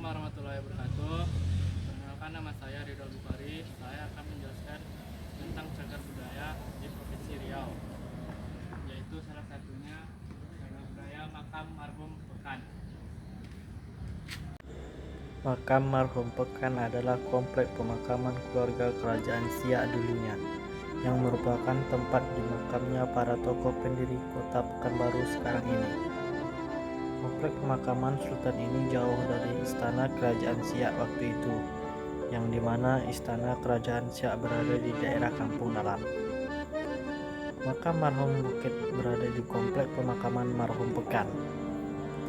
warahmatullahi wabarakatuh. Perkenalkan, nama saya Ridho Bukhari. Saya akan menjelaskan tentang cagar budaya di Provinsi Riau, yaitu salah satunya cagar budaya Makam Marhum Pekan. Makam Marhum Pekan adalah komplek pemakaman keluarga kerajaan Siak dulunya, yang merupakan tempat dimakamnya para tokoh pendiri kota Pekanbaru sekarang ini. Komplek pemakaman Sultan ini jauh dari istana kerajaan Siak waktu itu, yang dimana istana kerajaan Siak berada di daerah Kampung Dalam. Makam marhum Bukit berada di komplek pemakaman marhum Pekan,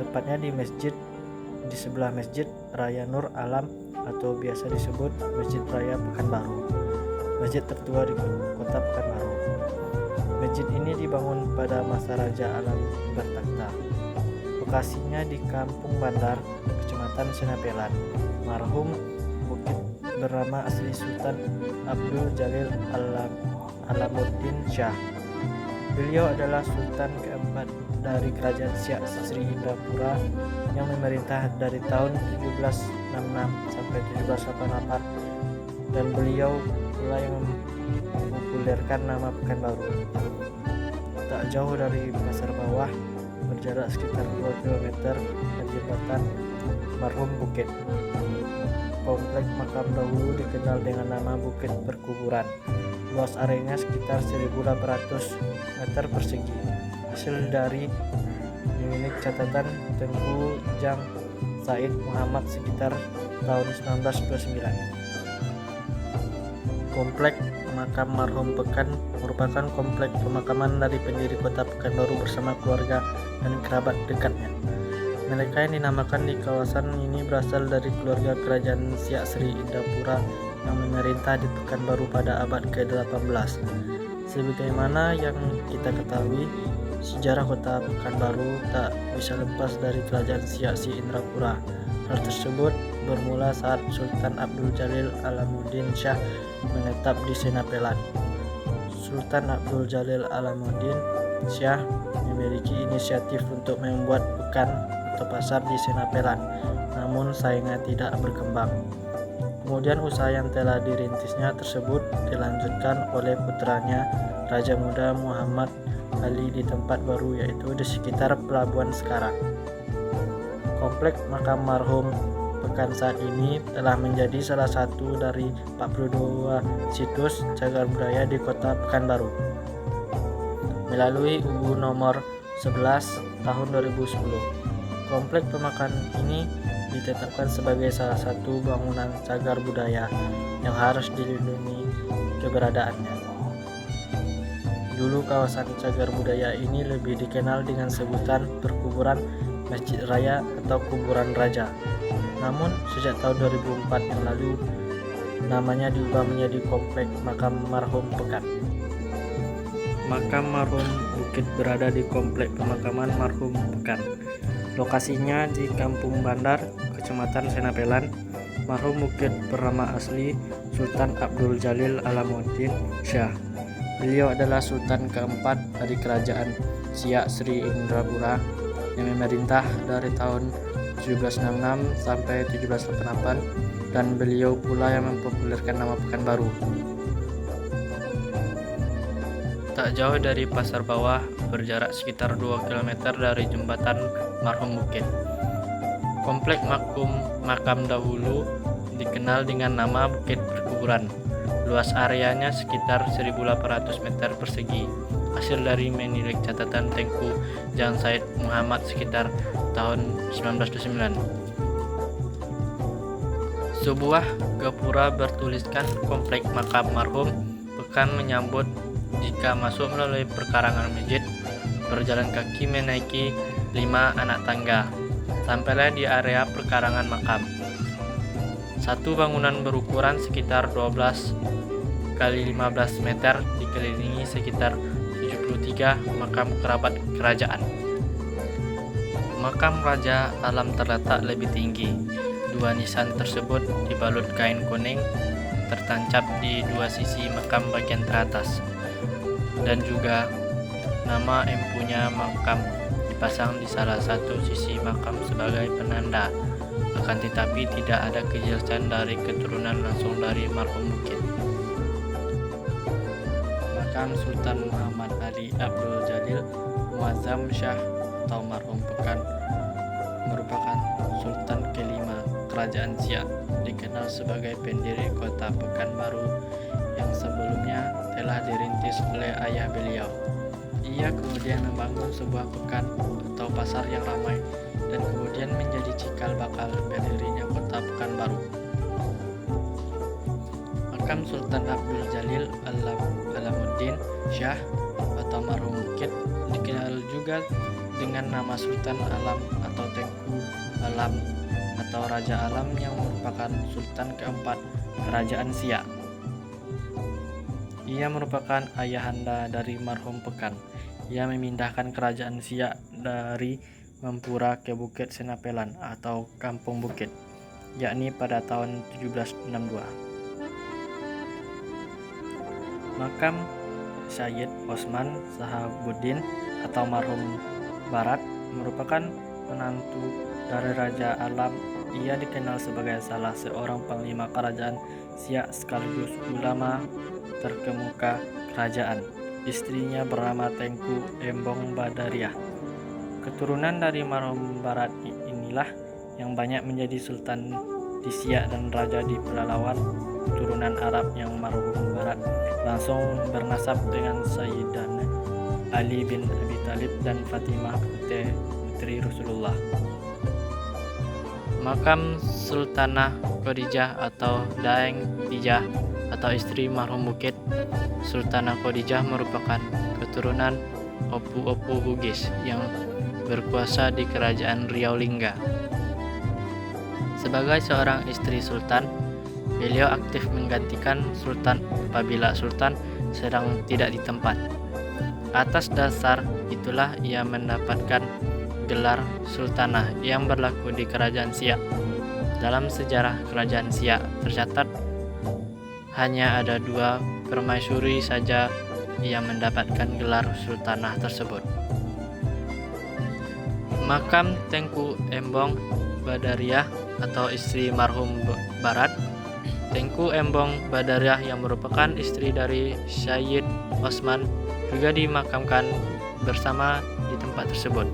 tepatnya di sebelah Masjid Raya Nur Alam atau biasa disebut Masjid Raya Pekanbaru, masjid tertua di kota Pekanbaru. Masjid ini dibangun pada masa Raja Alam bertakhta. Lokasinya di Kampung Bandar, Kecamatan Senapelan. Marhum Bukit bernama asli Sultan Abdul Jalil Alamuddin Shah. Beliau adalah Sultan keempat dari Kerajaan Siak Sri Indrapura yang memerintah dari tahun 1766 sampai 1788, dan beliau pula yang mempopulerkan nama Pekanbaru. Tak jauh dari Pasar Bawah, berjarak sekitar 2 km dari jembatan Marhum Bukit. Komplek makam dahulu dikenal dengan nama Bukit Perkuburan. Luas areanya sekitar 1.800 meter persegi. Hasil dari unit catatan Tengku Jang Said Muhammad sekitar tahun 1929. Komplek makam marhum Pekan merupakan komplek pemakaman dari pendiri kota Pekanbaru bersama keluarga dan kerabat dekatnya. Mereka yang dinamakan di kawasan ini berasal dari keluarga kerajaan Siak Sri Indrapura yang memerintah di Pekanbaru pada abad ke-18. Sebagaimana yang kita ketahui, sejarah kota Pekanbaru tak bisa lepas dari kerajaan Siak Sri Indrapura. Hal tersebut bermula saat Sultan Abdul Jalil Alamuddin Shah menetap di Senapelan. Sultan Abdul Jalil Alamuddin Shah memiliki inisiatif untuk membuat pekan atau pasar di Senapelan, namun sayangnya tidak berkembang. Kemudian usaha yang telah dirintisnya tersebut dilanjutkan oleh putranya Raja Muda Muhammad Ali di tempat baru, yaitu di sekitar pelabuhan sekarang. Komplek makam marhum Pekan saat ini telah menjadi salah satu dari 42 situs cagar budaya di kota Pekanbaru melalui UU nomor 11 tahun 2010. Komplek pemakaman ini ditetapkan sebagai salah satu bangunan cagar budaya yang harus dilindungi keberadaannya. Dulu kawasan cagar budaya ini lebih dikenal dengan sebutan perkuburan Masjid Raya atau Kuburan Raja. Namun sejak tahun 2004 yang lalu namanya diubah menjadi Komplek Makam Marhum Pekan. Makam marhum Bukit berada di komplek pemakaman marhum Pekan. Lokasinya di Kampung Bandar, Kecamatan Senapelan. Marhum Bukit bernama asli Sultan Abdul Jalil Alamuddin Shah. Beliau adalah Sultan keempat dari Kerajaan Siak Sri Indrapura yang memerintah dari tahun 1766 sampai 1788, dan beliau pula yang mempopulerkan nama Pekanbaru. Tak jauh dari Pasar Bawah, berjarak sekitar 2 km dari jembatan Marhum Bukit. Komplek makam dahulu dikenal dengan nama Bukit Perkuburan. Luas areanya sekitar 1.800 meter persegi. Hasil dari menilik catatan Tengku Jang Said Muhammad sekitar tahun 1929. Sebuah gapura bertuliskan Komplek Makam Marhum Pekan menyambut jika masuk melalui perkarangan masjid, berjalan kaki menaiki 5 anak tangga, sampailah di area perkarangan makam. Satu bangunan berukuran sekitar 12 kali 15 meter dikelilingi sekitar 73 makam kerabat kerajaan. Makam Raja Alam terletak lebih tinggi. Dua nisan tersebut dibalut kain kuning tertancap di dua sisi makam bagian teratas, dan juga nama empunya makam dipasang di salah satu sisi makam sebagai penanda akan tetapi tidak ada kejelasan dari keturunan langsung dari marhum Bukit. Makam Sultan Muhammad Ali Abdul Jalil Muazzam Shah atau marhum Pekan merupakan Sultan kelima Kerajaan Siak, dikenal sebagai pendiri kota Pekanbaru yang sebelumnya telah dirintis oleh ayah beliau. Ia kemudian membangun sebuah pekan atau pasar yang ramai dan kemudian menjadi cikal bakal berdirinya kota Pekanbaru. Makam Sultan Abdul Jalil Alamuddin Shah atau marhum Bukit dikenal juga dengan nama Sultan Alam atau Tengku Alam atau Raja Alam yang merupakan Sultan keempat Kerajaan Siak. Ia merupakan ayahanda dari marhum Pekan. Ia memindahkan Kerajaan Siak dari Mempura ke Bukit Senapelan atau Kampung Bukit, yakni pada tahun 1762. Makam Syed Osman Sahabuddin atau marhum Barat merupakan menantu dari Raja Alam. Ia dikenal sebagai salah seorang panglima kerajaan Siak sekaligus ulama terkemuka kerajaan. Istrinya bernama Tengku Embong Badariah. Keturunan dari marhum Barat inilah yang banyak menjadi sultan di Siak dan raja di Pelalawan. Keturunan Arab yang marhum Barat langsung bernasab dengan Sayyidina Ali bin Abi Thalib dan Fatimah putri Rasulullah. Makam Sultanah Khadijah atau Daeng Tijah atau istri marhum Bukit. Sultanah Khadijah merupakan keturunan Opu-Opu Bugis yang berkuasa di Kerajaan Riau Lingga. Sebagai seorang istri sultan, beliau aktif menggantikan sultan apabila sultan sedang tidak di tempat. Atas dasar itulah ia mendapatkan gelar sultanah yang berlaku di Kerajaan Siak. Dalam sejarah Kerajaan Siak tercatat hanya ada 2 permaisuri saja yang mendapatkan gelar sultanah tersebut. Makam Tengku Embong Badariah atau istri marhum Barat. Tengku Embong Badariah yang merupakan istri dari Syed Osman juga dimakamkan bersama di tempat tersebut.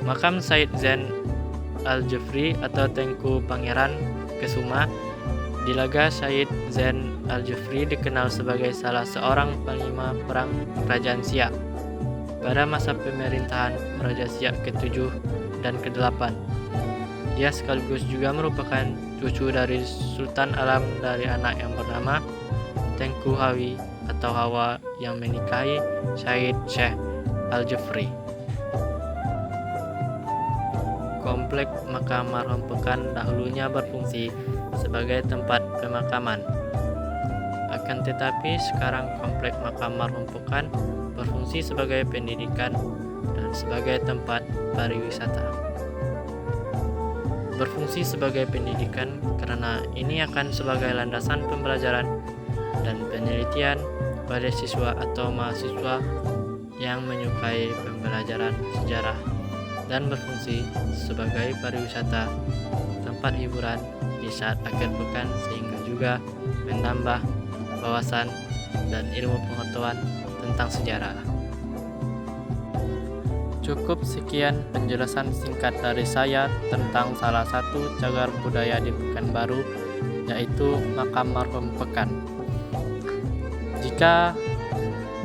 Makam Syed Zain Al-Jufri atau Tengku Pangeran Kesuma. Dilaga Syed Zain Al-Jufri dikenal sebagai salah seorang panglima perang Kerajaan Siak pada masa pemerintahan Raja Siak ke-7 dan ke-8. Ia sekaligus juga merupakan cucu dari Sultan Alam dari anak yang bernama Tengku Hawi atau Hawa yang menikahi Syed Sheikh Al-Jufri. Komplek makam marhum Pekan dahulunya berfungsi sebagai tempat pemakaman. Akan tetapi sekarang komplek makam marhum Pekan berfungsi sebagai pendidikan dan sebagai tempat pariwisata. Berfungsi sebagai pendidikan karena ini akan sebagai landasan pembelajaran dan penelitian pada siswa atau mahasiswa yang menyukai pembelajaran sejarah, dan berfungsi sebagai pariwisata, tempat hiburan di saat akhir pekan sehingga juga menambah wawasan dan ilmu pengetahuan tentang sejarah. Cukup sekian penjelasan singkat dari saya tentang salah satu cagar budaya di Pekanbaru, yaitu makam marhum Pekan. Jika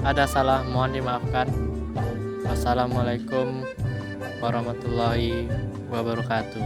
ada salah mohon dimaafkan. Wassalamualaikum warahmatullahi wabarakatuh.